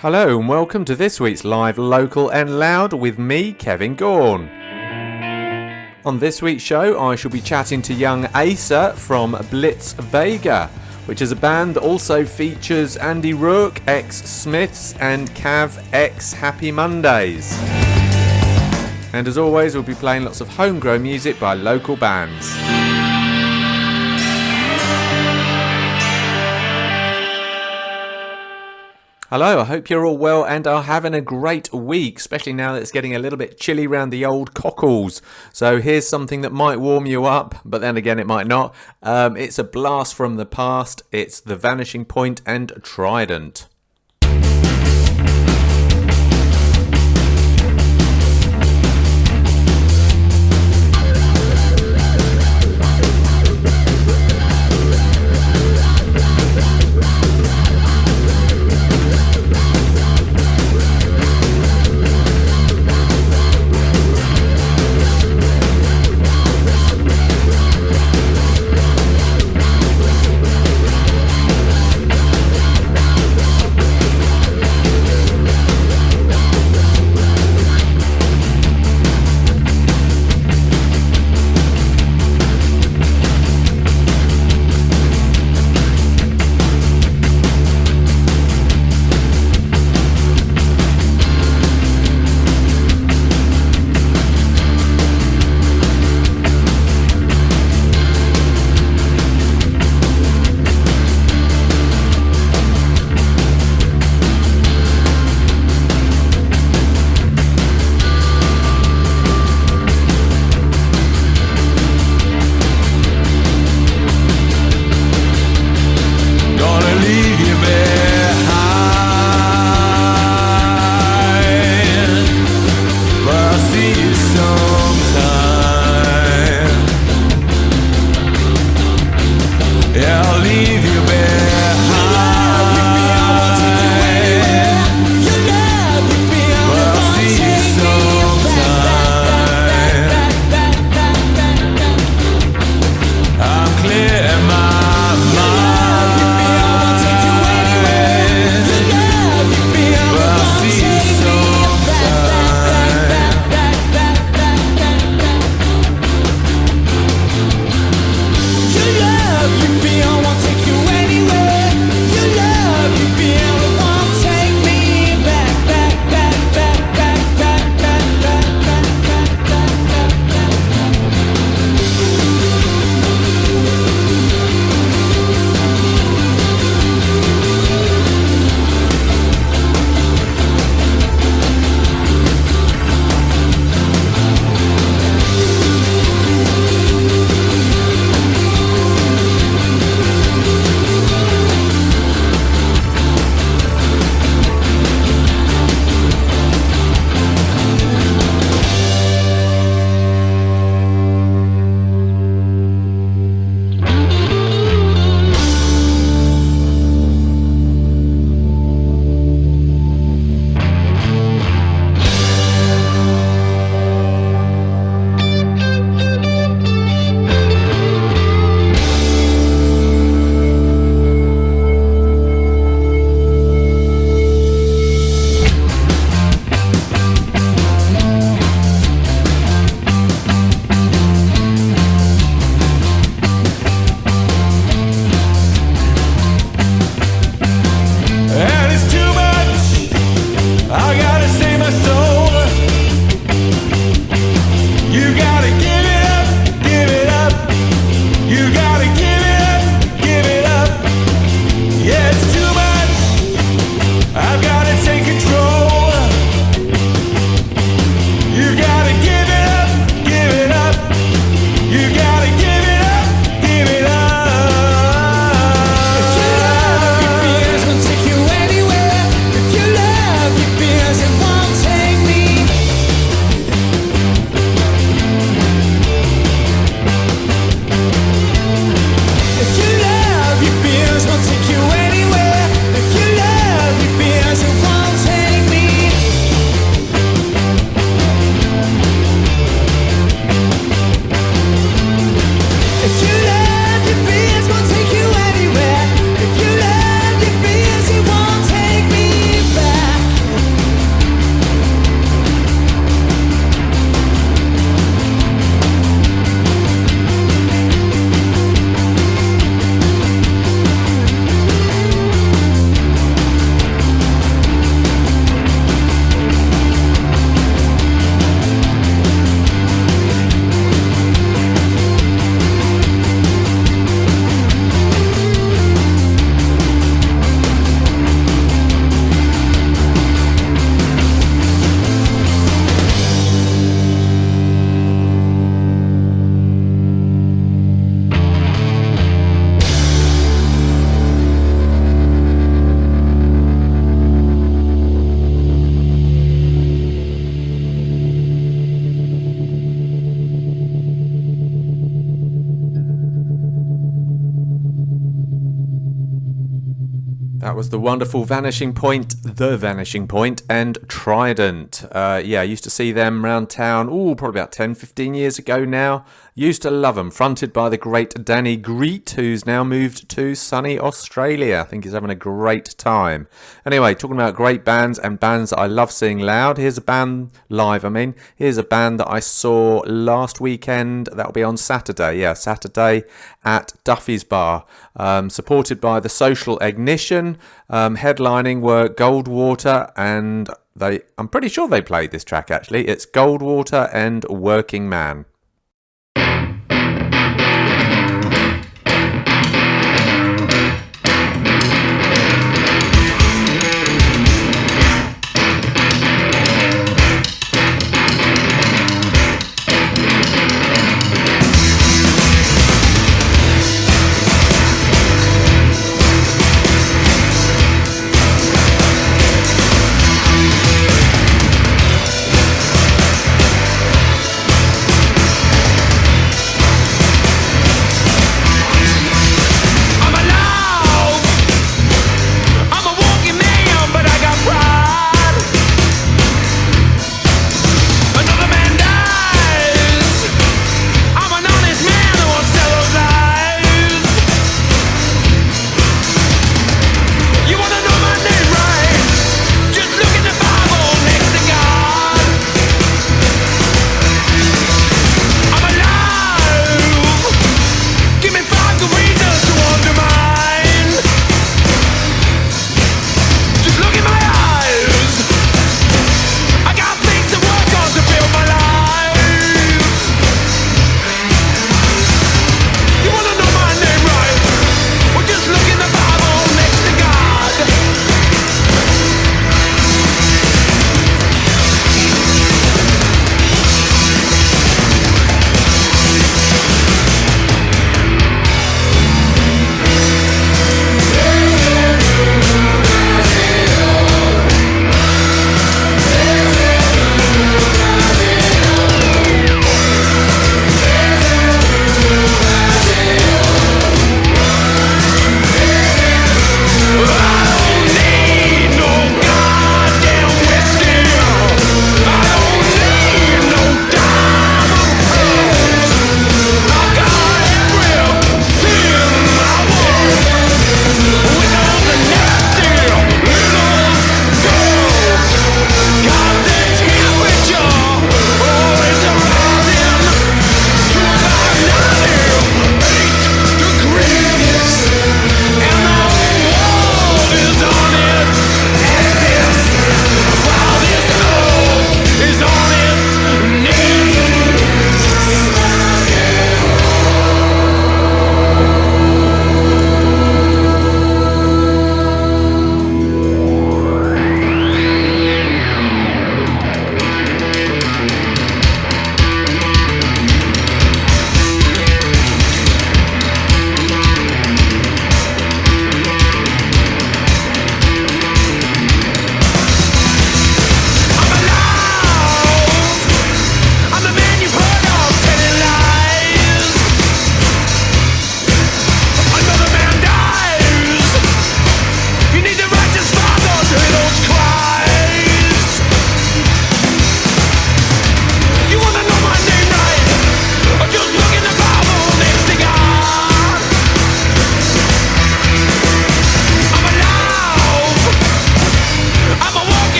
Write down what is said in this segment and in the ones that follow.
Hello and welcome to this week's Live, Local and Loud with me, Kevin Gaughan. On this week's show, I shall be chatting to young Asa from Blitz Vega, which is a band that also features Andy Rourke, ex-Smiths, and Cav, ex-Happy Mondays. And as always, we'll be playing lots of homegrown music by local bands. Hello, I hope you're all well and are having a great week, especially now that it's getting a little bit chilly around the old cockles. So here's something that might warm you up, but then again it might not. It's a blast from the past. It's The Vanishing Point and Trident. That was the wonderful Vanishing Point, The Vanishing Point, and Trident. I used to see them around town, probably about 10, 15 years ago now. Used to love them, fronted by the great Danny Greet, who's now moved to sunny Australia. I think he's having a great time. Anyway, talking about great bands and bands that I love seeing loud. Here's a band, live I mean. Here's a band that I saw last weekend. That'll be on Saturday. Saturday at Duffy's Bar. Supported by the Social Ignition. Headlining were Goldwater and I'm pretty sure they played this track actually. It's Goldwater and Working Man.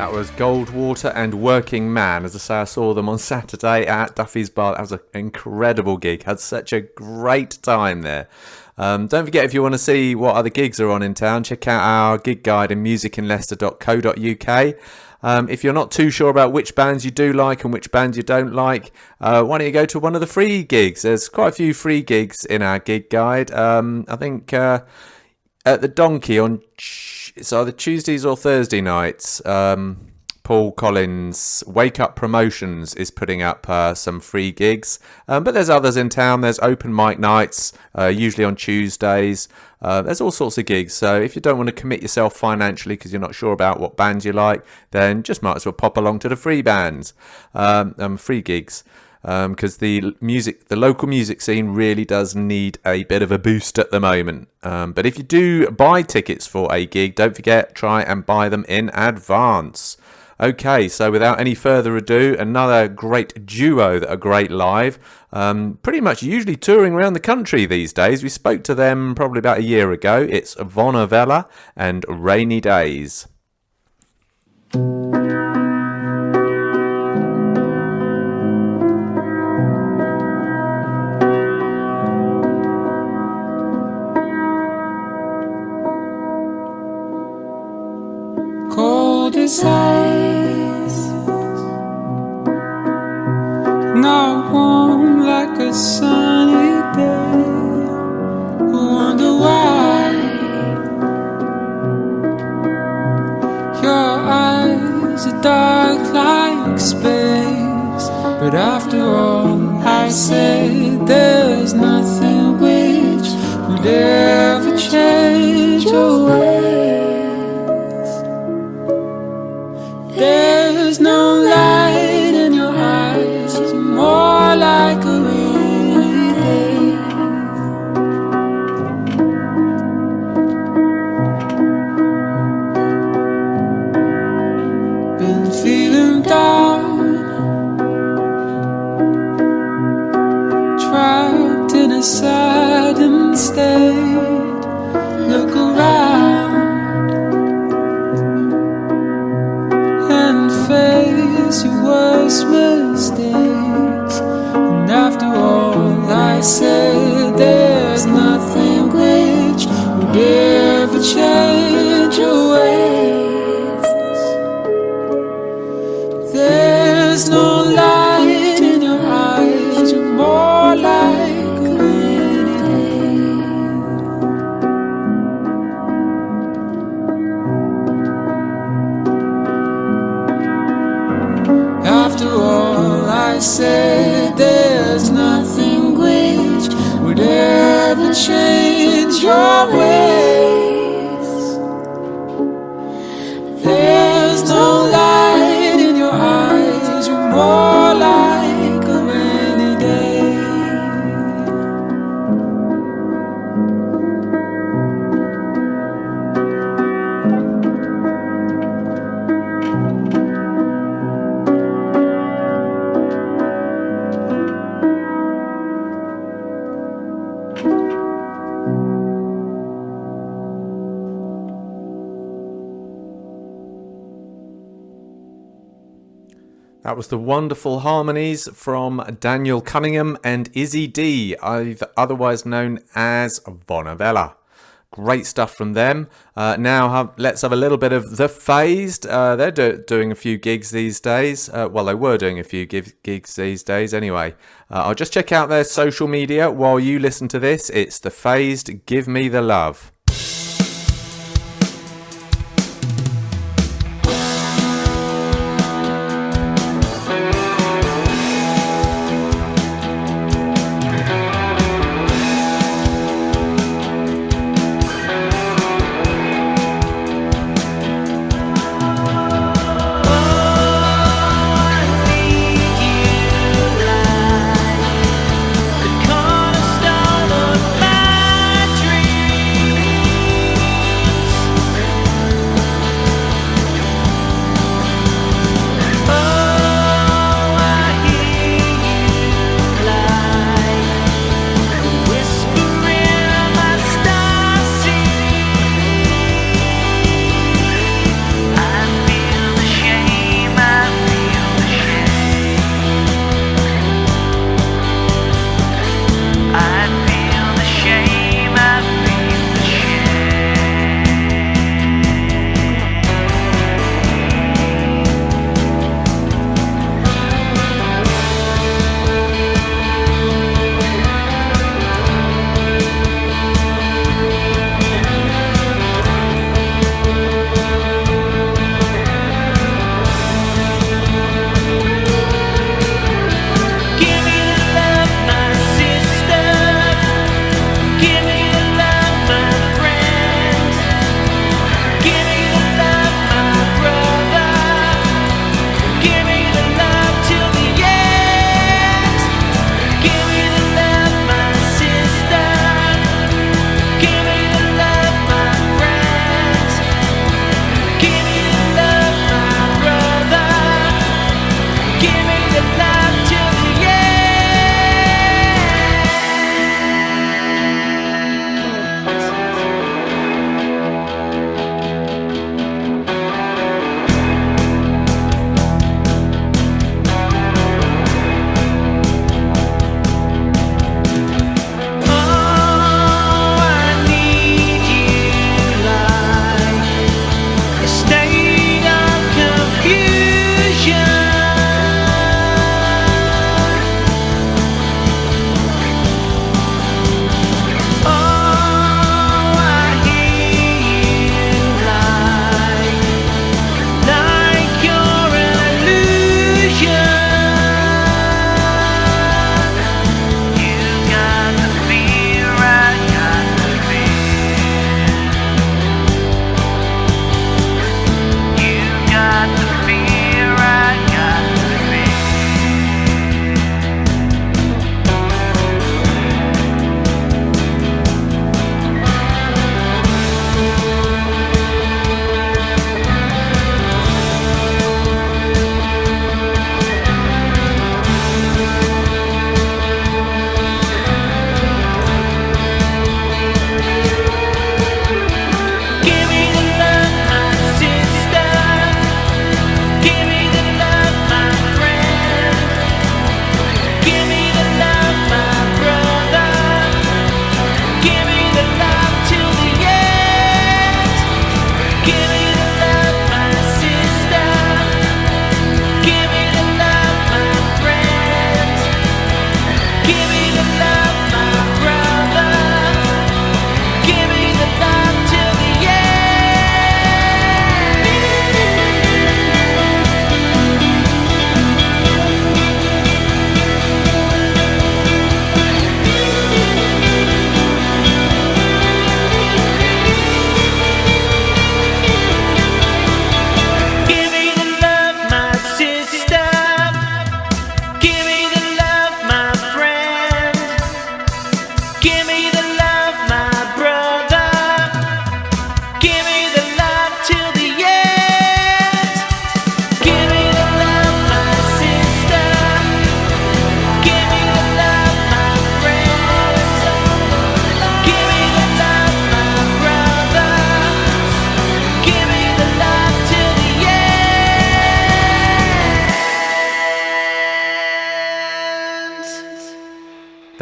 That was Goldwater and Working Man. As I say, I saw them on Saturday at Duffy's Bar. That was an incredible gig. Had such a great time there. Don't forget, if you want to see what other gigs are on in town, check out our gig guide in musicinleicester.co.uk. If you're not too sure about which bands you do like and which bands you don't like, why don't you go to one of the free gigs? There's quite a few free gigs in our gig guide. I think at the Donkey on it's either Tuesdays or Thursday nights. Paul Collins Wake Up Promotions is putting up some free gigs, but there's others in town. There's open mic nights, usually on Tuesdays. There's all sorts of gigs, so if you don't want to commit yourself financially because you're not sure about what bands you like, then just might as well pop along to the free bands, free gigs, because the local music scene really does need a bit of a boost at the moment. But if you do buy tickets for a gig, don't forget, try and buy them in advance. Okay, so without any further ado, another great duo that are great live. Pretty much usually touring around the country these days. We spoke to them probably about a year ago. It's Vonavella and Rainy Days. Cold as ice, not warm like a sunny day. Wonder why your eyes are dark like space. But after all I said, there's nothing which would ever change your ways. There's no light in your eyes, it's more like a rainy day. Been feeling down, trapped in a saddened state. Look around and face your worst mistakes. And after all I said, there's nothing which would ever change your ways. There's no light in your eyes, you're more like a rainy day. After all I said, there's nothing which would ever change your ways. There's no light in your eyes, you're more like a rainy day. That was the wonderful harmonies from Daniel Cunningham and Izzy D, otherwise known as Vonavella. Great stuff from them. Now let's have a little bit of The Phased. They're doing a few gigs these days. Well, they were doing a few gigs these days anyway. I'll just check out their social media while you listen to this. It's The Phased, Give Me the Love. Cornerstone of my dreams.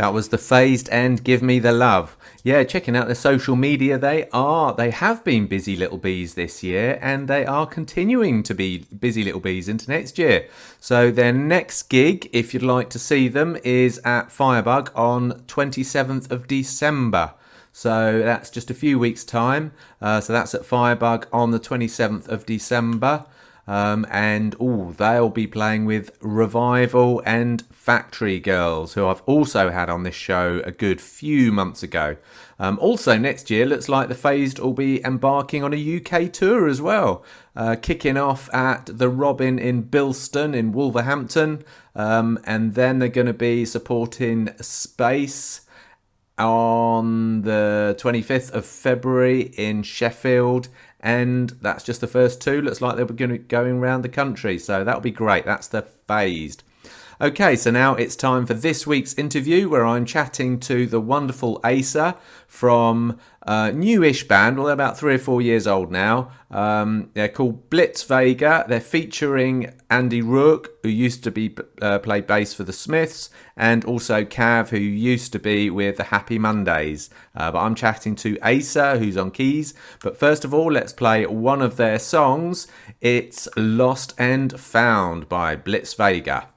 That was The Phased and Give Me the Love. Yeah, checking out their social media, they have been busy little bees this year, and they are continuing to be busy little bees into next year. So their next gig, if you'd like to see them, is at Firebug on 27th of December. So that's just a few weeks' time. So that's at Firebug on the 27th of December. And they'll be playing with Revival and Factory Girls, who I've also had on this show a good few months ago. Also next year, looks like the Phased will be embarking on a UK tour as well, kicking off at the Robin in Bilston in Wolverhampton, and then they're going to be supporting Space on the 25th of February in Sheffield. And that's just the first two. Looks like they're going to be going around the country. So that'll be great. That's the Phased. Okay, so now it's time for this week's interview, where I'm chatting to the wonderful Asa from a newish band. Well, they're about 3 or 4 years old now. They're called Blitz Vega. They're featuring Andy Rourke, who used to be play bass for the Smiths, and also Cav, who used to be with the Happy Mondays. But I'm chatting to Asa, who's on keys. But first of all, let's play one of their songs. It's Lost and Found by Blitz Vega.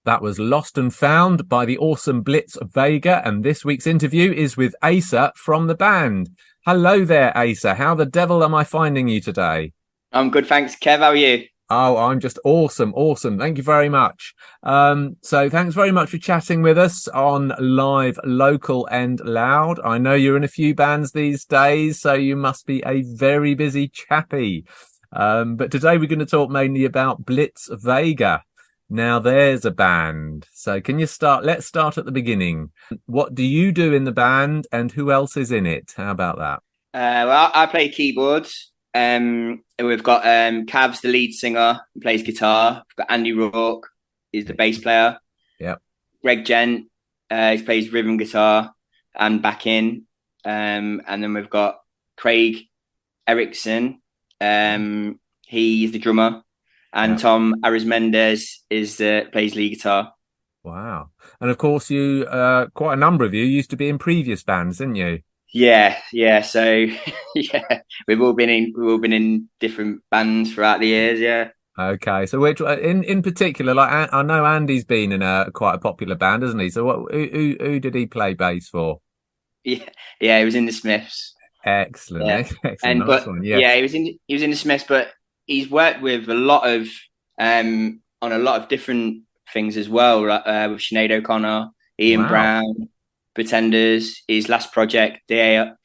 That was Lost and Found by the awesome Blitz Vega, and this week's interview is with Asa from the band. Hello there, Asa. How the devil am I finding you today? I'm good, thanks. Kev, how are you? Oh, I'm just awesome. Thank you very much. So thanks very much for chatting with us on Live, Local and Loud. I know you're in a few bands these days, so you must be a very busy chappy. But today we're going to talk mainly about Blitz Vega. Now there's a band. So let's start at the beginning. What do you do in the band and who else is in it? How about that? Well, I play keyboards. We've got Cavs, the lead singer, who plays guitar. We've got Andy Rourke, he's the bass player. Yep. Greg Gent, he plays rhythm guitar and backing. And then we've got Craig Erickson, he's the drummer. And Tom Arismendes plays lead guitar. Wow. And of course, you, quite a number of you used to be in previous bands, didn't you? Yeah. So, yeah, we've all been in different bands throughout the years. Yeah. Okay. So, which, in particular, like I know Andy's been in quite a popular band, hasn't he? So, who did he play bass for? Yeah, he was in the Smiths. Excellent. Yeah. Excellent. And nice one. Yes. yeah, he was in the Smiths, but he's worked with a lot of on a lot of different things as well, with Sinead O'Connor, Ian Brown, Pretenders. His last project, DARK,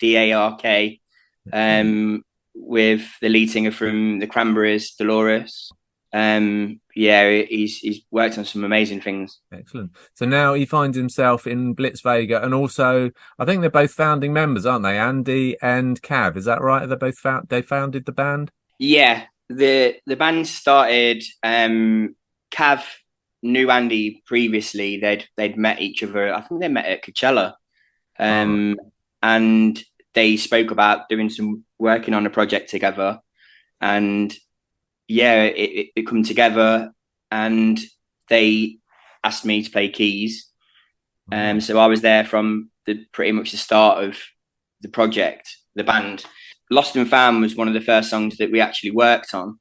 with the lead singer from the Cranberries, Dolores. He's worked on some amazing things. Excellent. So now he finds himself in Blitz Vega, and also I think they're both founding members, aren't they? Andy and Cav, is that right? They founded the band? Yeah, the band started. Cav knew Andy previously. They'd met each other. I think they met at Coachella, and they spoke about working on a project together, and it come together, and they asked me to play keys. So I was there from pretty much the start of the project, the band. Lost and Found was one of the first songs that we actually worked on.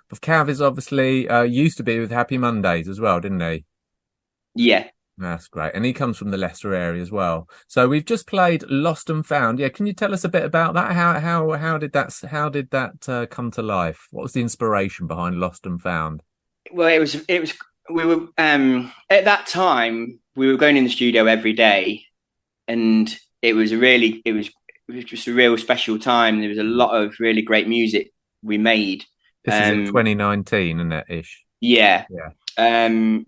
But Cav is obviously used to be with Happy Mondays as well, didn't he? Yeah. That's great. And he comes from the Leicester area as well. So we've just played Lost and Found. Yeah, can you tell us a bit about that? How did that come to life? What was the inspiration behind Lost and Found? Well, it was we were at that time we were going in the studio every day, and it was just a real special time. There was a lot of really great music we made. This is in 2019, isn't it, ish? Yeah. And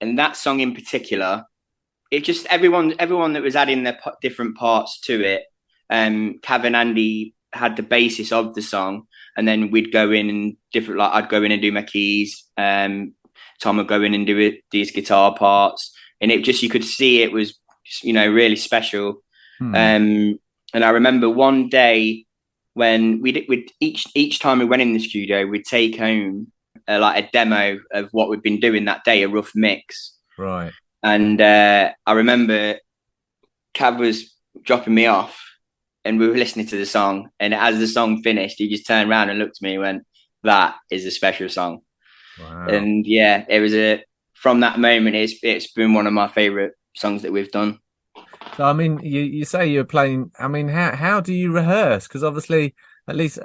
that song in particular, it just everyone that was adding their different parts to it. Cav and Andy had the basis of the song, and then we'd go in and I'd go in and do my keys. Tom would go in and do his guitar parts, and it just, you could see it was, really special. And I remember one day when we'd each time we went in the studio, we'd take home a demo of what we'd been doing that day, a rough mix. Right. And I remember Cav was dropping me off, and we were listening to the song. And as the song finished, he just turned around and looked at me and went, "That is a special song." Wow. And yeah, it was from that moment, it's been one of my favorite songs that we've done. So, I mean, you say you're playing. I mean, how do you rehearse? Because obviously, at least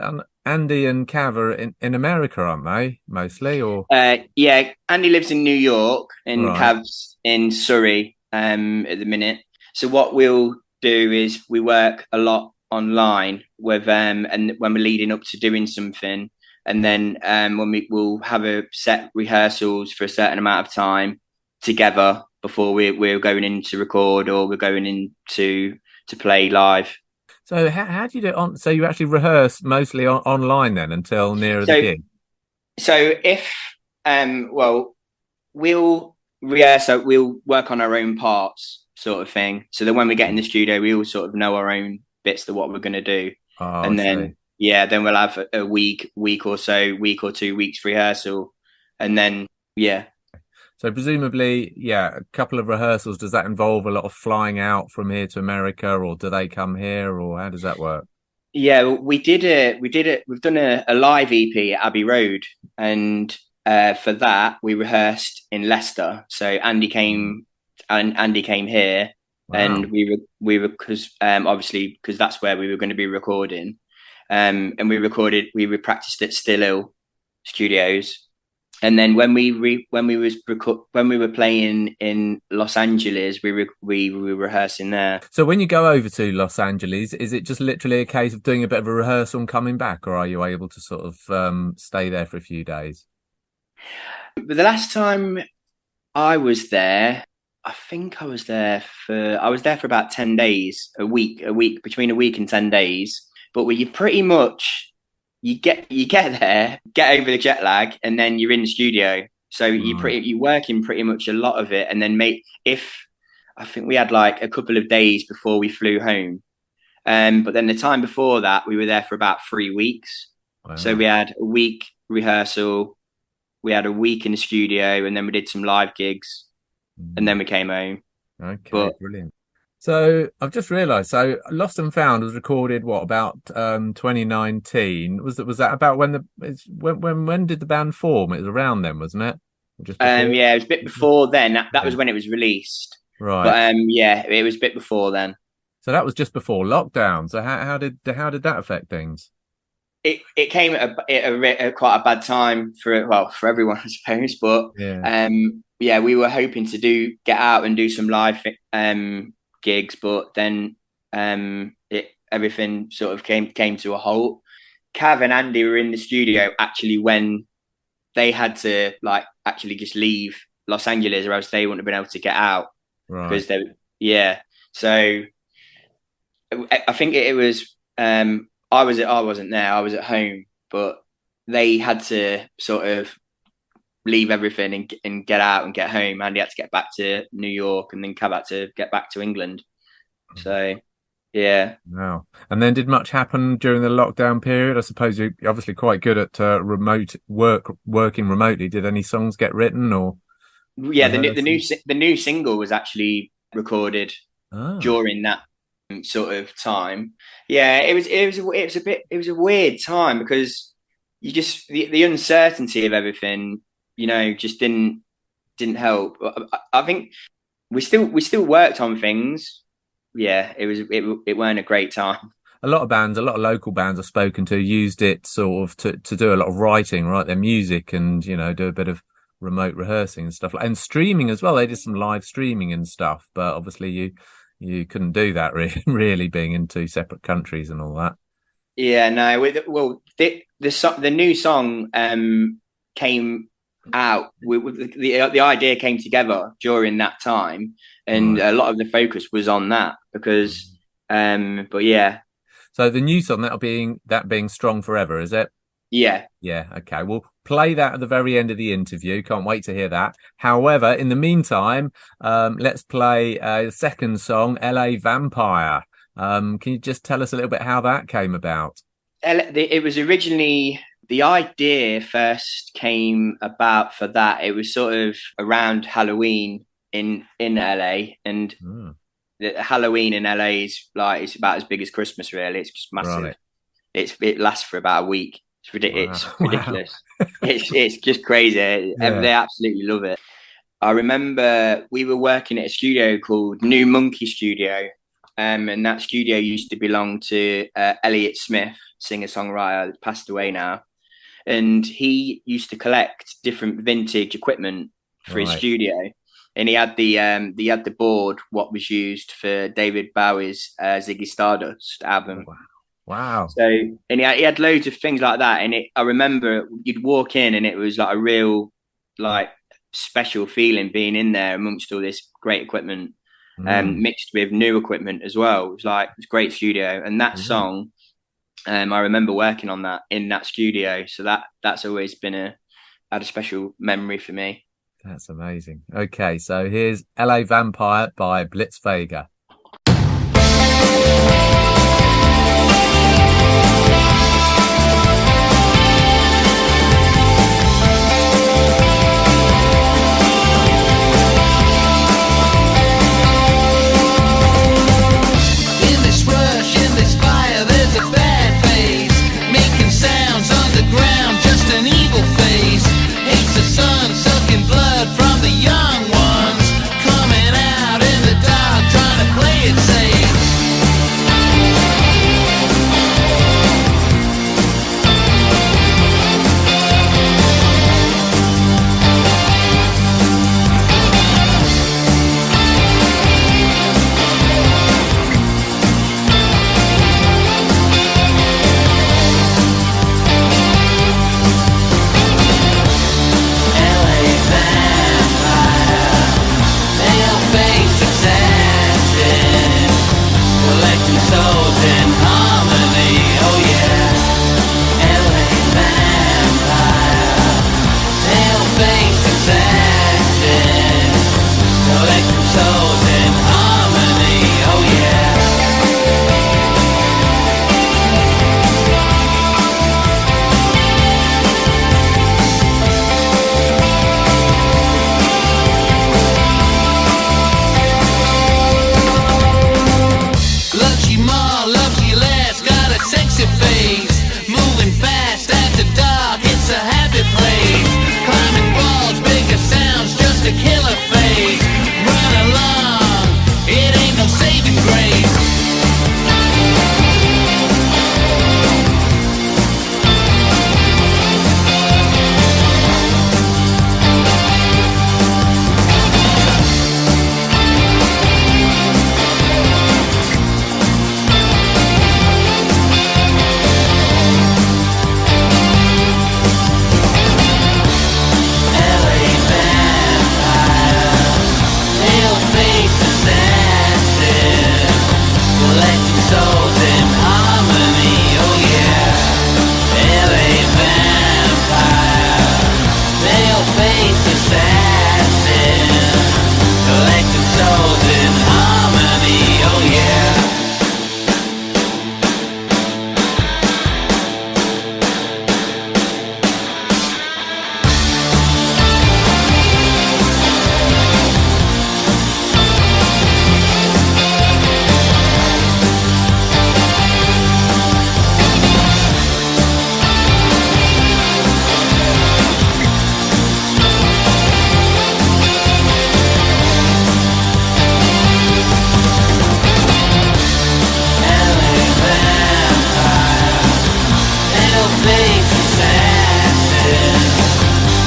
Andy and Cav are in America, aren't they? Mostly, or yeah, Andy lives in New York, and right. Cav's in Surrey at the minute. So what we'll do is we work a lot online with and when we're leading up to doing something, and then when we'll have a set rehearsals for a certain amount of time together before we're going in to record, or we're going in to play live. So how do you do it on? So you actually rehearse mostly online then until nearer the gig? So if we'll rehearse, so we'll work on our own parts, sort of thing. So that when we get in the studio, we all sort of know our own bits of what we're going to do, and then then we'll have a week or 2 weeks rehearsal, and then So presumably, a couple of rehearsals. Does that involve a lot of flying out from here to America, or do they come here, or how does that work? Yeah, we've done a live EP at Abbey Road, and for that, we rehearsed in Leicester. So Andy came here, Wow. and we were because obviously because that's where we were going to be recording, and we practiced at Still Ill Studios, and then when we were playing in Los Angeles, we were rehearsing there. So when you go over to Los Angeles, is it just literally a case of doing a bit of a rehearsal and coming back, or are you able to sort of stay there for a few days? But the last time I was there, I think I was there for about 10 days, a week, between a week and 10 days. But you pretty much, you get there, get over the jet lag, and then you're in the studio. So you work in pretty much a lot of it. And then I think we had like a couple of days before we flew home. But then the time before that, we were there for about 3 weeks. Wow. So we had a week rehearsal, we had a week in the studio, and then we did some live gigs, and then we came home. Okay, brilliant. So I've just realised. So Lost and Found was recorded about 2019? Was that about when did the band form? It was around then, wasn't it? Just yeah, it was a bit before then. That was when it was released. Right. But yeah, it was a bit before then. So that was just before lockdown. So how did that affect things? It came at quite a bad time for everyone, I suppose. But yeah, we were hoping to get out and do some live gigs, but then everything sort of came to a halt. Cav and Andy were in the studio actually when they had to actually just leave Los Angeles, or else they wouldn't have been able to get out. Right. Because so I think it was. I wasn't there. I was at home, but they had to sort of leave everything and get out and get home. Andy had to get back to New York, and then Cav had to get back to England. So, yeah. Wow. And then did much happen during the lockdown period? I suppose you're obviously quite good at working remotely. Did any songs get written or? Yeah, the new single was actually recorded during that sort of time. Yeah, it was a weird time because you just the uncertainty of everything, just didn't help. I think we still worked on things. Yeah, it weren't a great time. A lot of local bands I've spoken to used it sort of to do a lot of writing, write their music, and do a bit of remote rehearsing and stuff, and streaming as well. They did some live streaming and stuff, but obviously you couldn't do that really being in two separate countries and all that. Yeah, no. Well, the new song came out. The idea came together during that time, and a lot of the focus was on that because. But yeah. So the new song that being Strong Forever, is it? Yeah. Yeah. Okay. We'll play that at the very end of the interview. Can't wait to hear that. However, in the meantime, let's play the second song, LA Vampire. Can you just tell us a little bit how that came about? It was originally, the idea first came about for that. It was sort of around Halloween in LA, and Halloween in LA is it's about as big as Christmas, really. It's just massive. Right. It lasts for about a week. It's ridiculous. Wow. It's just crazy. Yeah. They absolutely love it. I remember we were working at a studio called New Monkey Studio, and that studio used to belong to Elliott Smith, singer-songwriter that's passed away now. And he used to collect different vintage equipment for his studio. And he had the board what was used for David Bowie's Ziggy Stardust album. Oh, wow. So, and he had loads of things like that. And I remember you'd walk in and it was like a real, special feeling being in there amongst all this great equipment, mixed with new equipment as well. It was a great studio. And that song, I remember working on that in that studio. So that's always had a special memory for me. That's amazing. Okay, so here's LA Vampire by Blitz Vega. Sounds underground, just an evil phase. Hates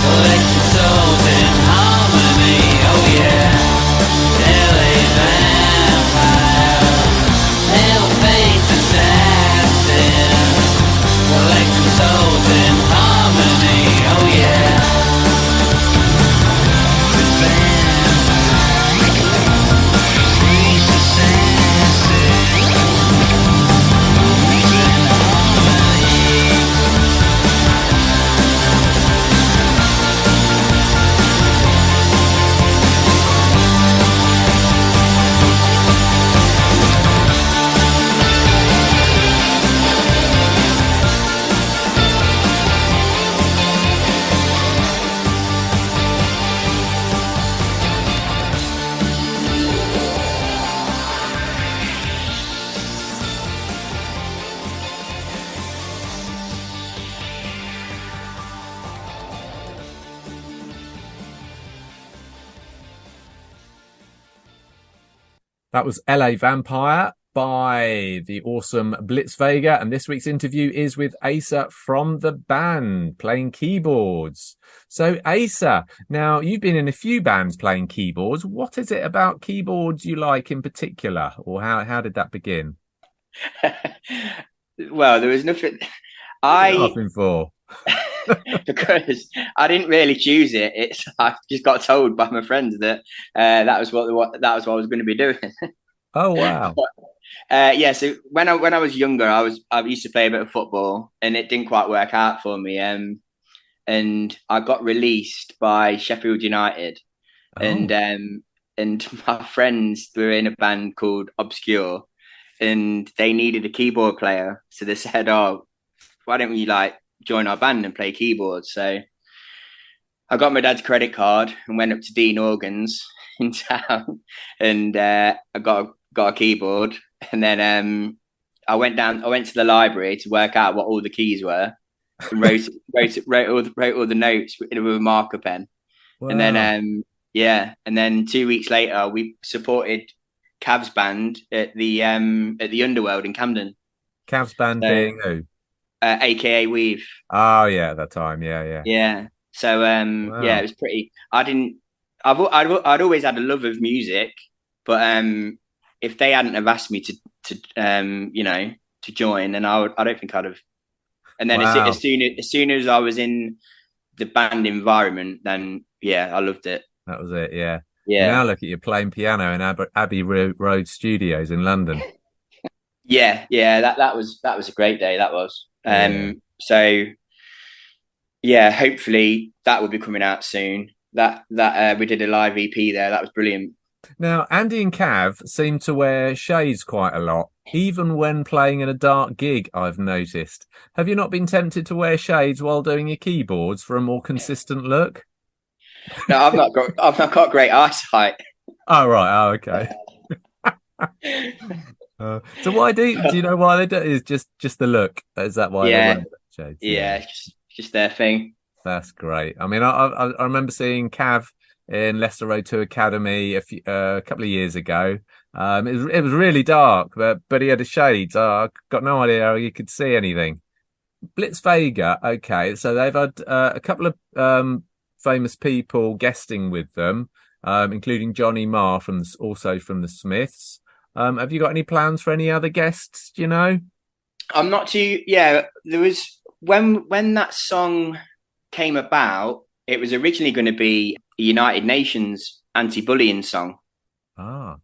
collecting souls in harmony. Oh yeah, LA vampire, pale-faced assassin, collecting souls in harmony. Oh yeah. That was LA Vampire by the awesome Blitz Vega. And this week's interview is with Asa from the band playing keyboards. So Asa, now you've been in a few bands playing keyboards. What is it about keyboards you like in particular? Or how did that begin? Well, there was nothing Nothing for. because I didn't really choose it. I just got told by my friends that that was what I was going to be doing. Oh wow! Yeah. So when I was younger, I used to play a bit of football, and it didn't quite work out for me. And I got released by Sheffield United, and my friends were in a band called Obscure, and they needed a keyboard player, so they said, "Oh, why don't we join our band and play keyboards?" So I got my dad's credit card and went up to Dean Organs in town, and I got a keyboard. And then I went to the library to work out what all the keys were, and wrote all the notes with a marker pen. Wow. And then and then 2 weeks later we supported Cav's band at the Underworld in Camden. Cav's band being who? AKA Weave. Oh yeah, at that time, yeah. So wow. Yeah, it was pretty. I'd always had a love of music, but if they hadn't have asked me to join, then I don't think I'd have. And then wow. as soon as I was in the band environment, then yeah, I loved it. That was it, yeah. Now look at you playing piano in Abbey Road Studios in London. Yeah, that was a great day. That was. So yeah, hopefully that will be coming out soon. That we did a live EP there. That was brilliant. Now, Andy and Cav seem to wear shades quite a lot, even when playing in a dark gig, I've noticed. Have you not been tempted to wear shades while doing your keyboards for a more consistent look? No, I've not got great eyesight. Oh right, okay. So why do you know why they do it? Is just the look? Is that why they wear shades? Yeah, it's just their thing. That's great. I mean, I remember seeing Cav in Leicester Road 2 Academy a couple of years ago. It was really dark, but he had a shades. I got no idea how you could see anything. Blitz Vega, okay, so they've had a couple of famous people guesting with them, including Johnny Marr also from the Smiths. Have you got any plans for any other guests? Do you know? I'm not too. Yeah, there was when that song came about. It was originally going to be a United Nations anti-bullying song. Ah.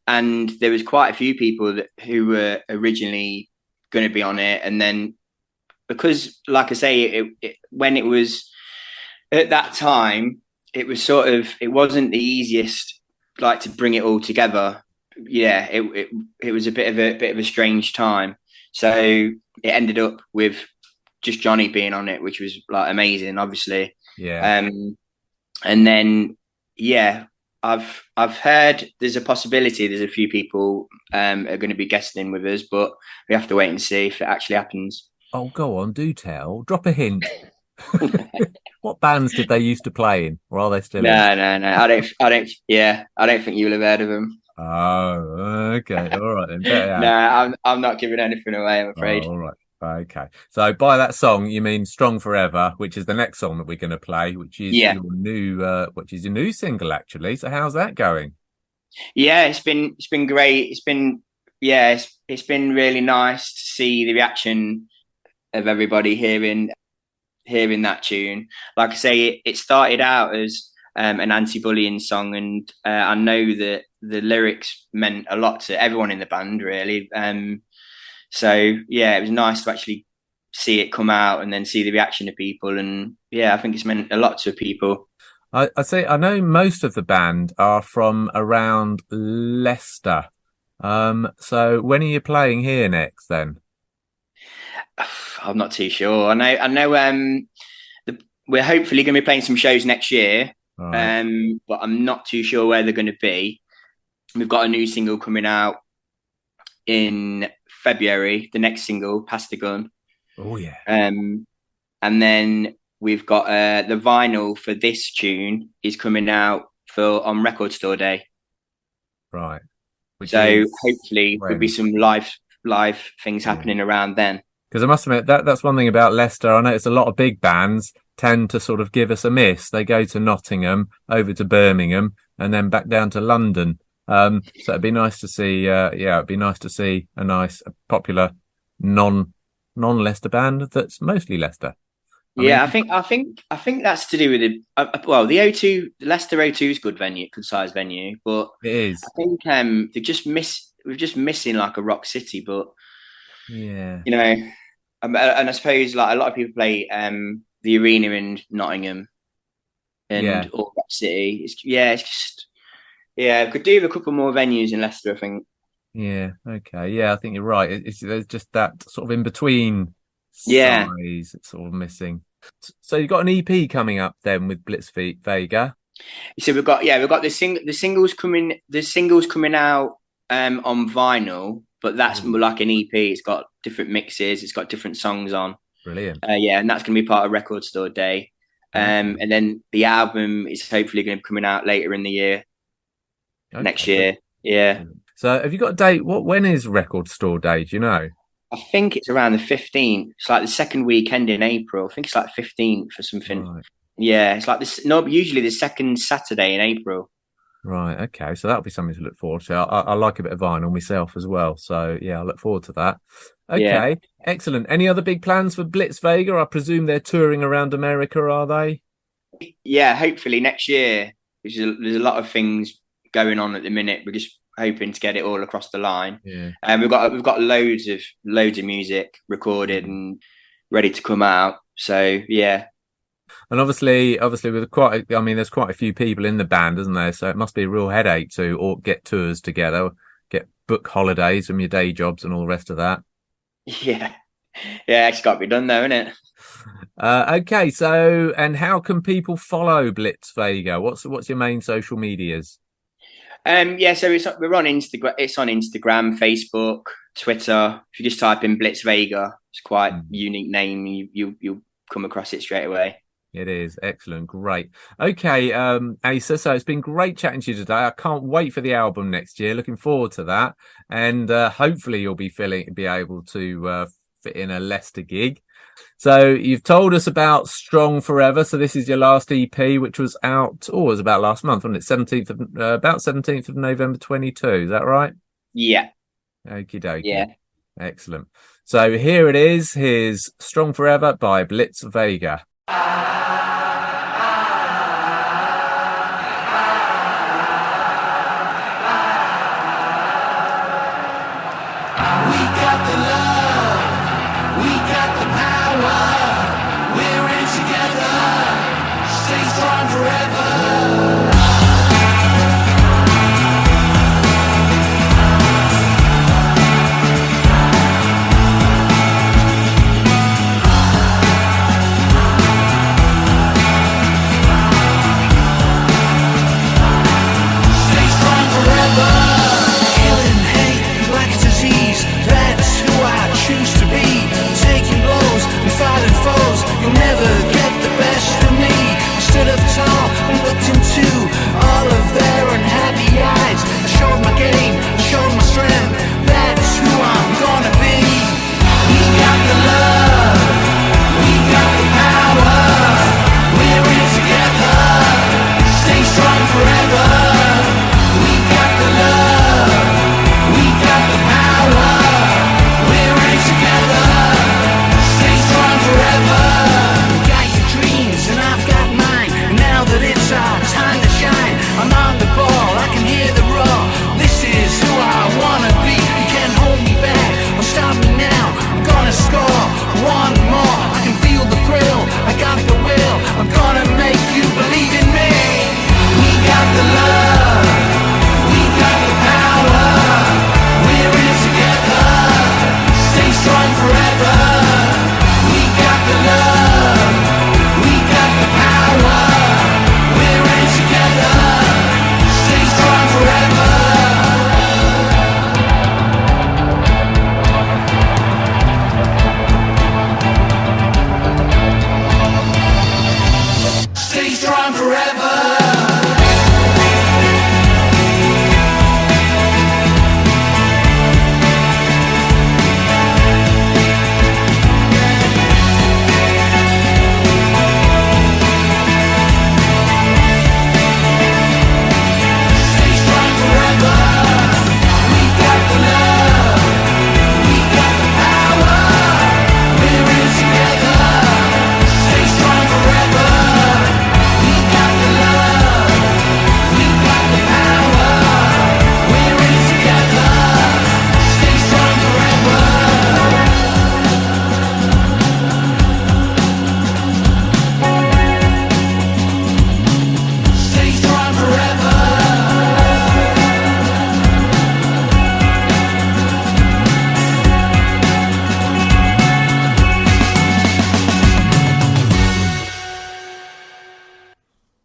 And there was quite a few people who were originally going to be on it, and then because, like I say, when it was at that time, it was it wasn't the easiest to bring it all together. Yeah, it was a bit of a strange time. So it ended up with just Johnny being on it, which was amazing, obviously. Yeah. And then I've heard there's a possibility there's a few people are going to be guesting with us, but we have to wait and see if it actually happens. Oh, go on, do tell. Drop a hint. What bands did they used to play in, or are they still? No. I don't think you'll have heard of them. Oh, okay. All right then. No, I'm not giving anything away, I'm afraid. Oh, all right. Okay. So by that song, you mean Strong Forever, which is the next song that we're going to play, which is Yeah. your new single, actually. So how's that going? Yeah, it's been great. It's been really nice to see the reaction of everybody hearing that tune. Like I say, it started out as an anti-bullying song, and I know that the lyrics meant a lot to everyone in the band, really. So yeah, it was nice to actually see it come out and then see the reaction of people, and yeah, I think it's meant a lot to people. I say I know most of the band are from around Leicester. So when are you playing here next then? I'm not too sure. I know. We're hopefully going to be playing some shows next year, Right. but I'm not too sure where they're going to be. We've got a new single coming out in February. The next single, "Pass the Gun," Oh yeah. and then we've got the vinyl for this tune is coming out on Record Store Day. Right. Which So is hopefully there'll be when? some live things happening around then. Because I must admit that's one thing about Leicester. I notice a lot of big bands tend to sort of give us a miss. They go to Nottingham, over to Birmingham, and then back down to London. So it'd be nice to see. It'd be nice to see a nice, popular non Leicester band that's mostly Leicester. I mean, Yeah, I think that's to do with the O2, the Leicester O2 is good venue, good size venue, but it is. I think we're just missing like a rock city, but Yeah. you know, and I suppose like a lot of people play the arena in Nottingham Yeah. and all that city. It's just we could do with a couple more venues in Leicester, I think. Yeah. Okay. Yeah, I think you're right. There's just that sort of in between Yeah. size it's sort of missing. So you've got an EP coming up then with Blitz Vega. So we've got the singles coming out on vinyl, but that's more like an EP. It's got different mixes, it's got different songs on. Brilliant. And that's going to be part of Record Store Day. And then the album is hopefully going to be coming out later in the year, next year. Yeah. So have you got a date? When is Record Store Day? Do you know? I think it's around the 15th. It's like the second weekend in April. I think it's like 15th or something. Right. Yeah, it's like this. No, usually the second Saturday in April. Right. Okay. So that'll be something to look forward to. I like a bit of vinyl myself as well. So yeah, I look forward to that. Okay. Yeah. Excellent. Any other big plans for Blitz Vega? I presume they're touring around America, are they? Yeah, hopefully next year. There's a lot of things going on at the minute. We're just hoping to get it all across the line. Yeah. And we've got loads of music recorded and ready to come out. So yeah. And obviously, with there's quite a few people in the band, isn't there? So it must be a real headache to get tours together, book holidays from your day jobs and all the rest of that. Yeah. Yeah, it's got to be done though, isn't it? Okay, so and how can people follow Blitz Vega? What's your main social medias? So we're on Instagram. It's on Instagram, Facebook, Twitter. If you just type in Blitz Vega, it's quite a unique name. You'll come across it straight away. It is excellent, great. Okay, Asa. So it's been great chatting to you today. I can't wait for the album next year. Looking forward to that, and hopefully you'll be able to fit in a Leicester gig. So you've told us about Strong Forever. So this is your last EP, which was out. It was about last month, wasn't it? 17th of November 22. Is that right? Yeah. Okie dokie. Yeah. Excellent. So here it is. Here's Strong Forever by Blitz Vega.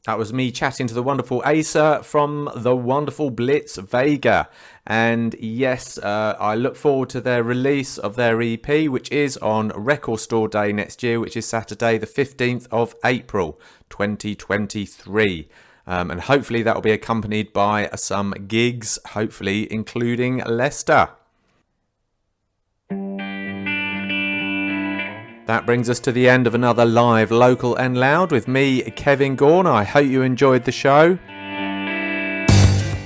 That was me chatting to the wonderful Asa from the wonderful Blitz Vega. And yes, I look forward to their release of their EP, which is on Record Store Day next year, which is Saturday the 15th of April 2023. And hopefully that will be accompanied by some gigs, hopefully including Leicester. That brings us to the end of another Live, Local and Loud with me, Kevin Gaughan. I hope you enjoyed the show.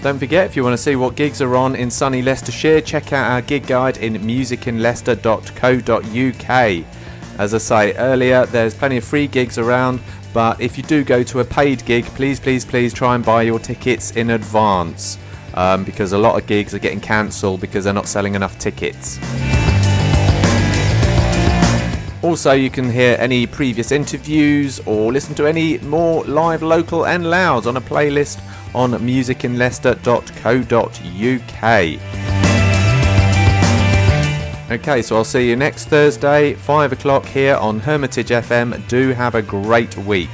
Don't forget, if you want to see what gigs are on in sunny Leicestershire, check out our gig guide in musicinleicester.co.uk. As I say earlier, there's plenty of free gigs around, but if you do go to a paid gig, please try and buy your tickets in advance, because a lot of gigs are getting cancelled because they're not selling enough tickets. Also, you can hear any previous interviews or listen to any more Live, Local and Louds on a playlist on musicinleicester.co.uk. Okay, so I'll see you next Thursday, 5 o'clock here on Hermitage FM. Do have a great week.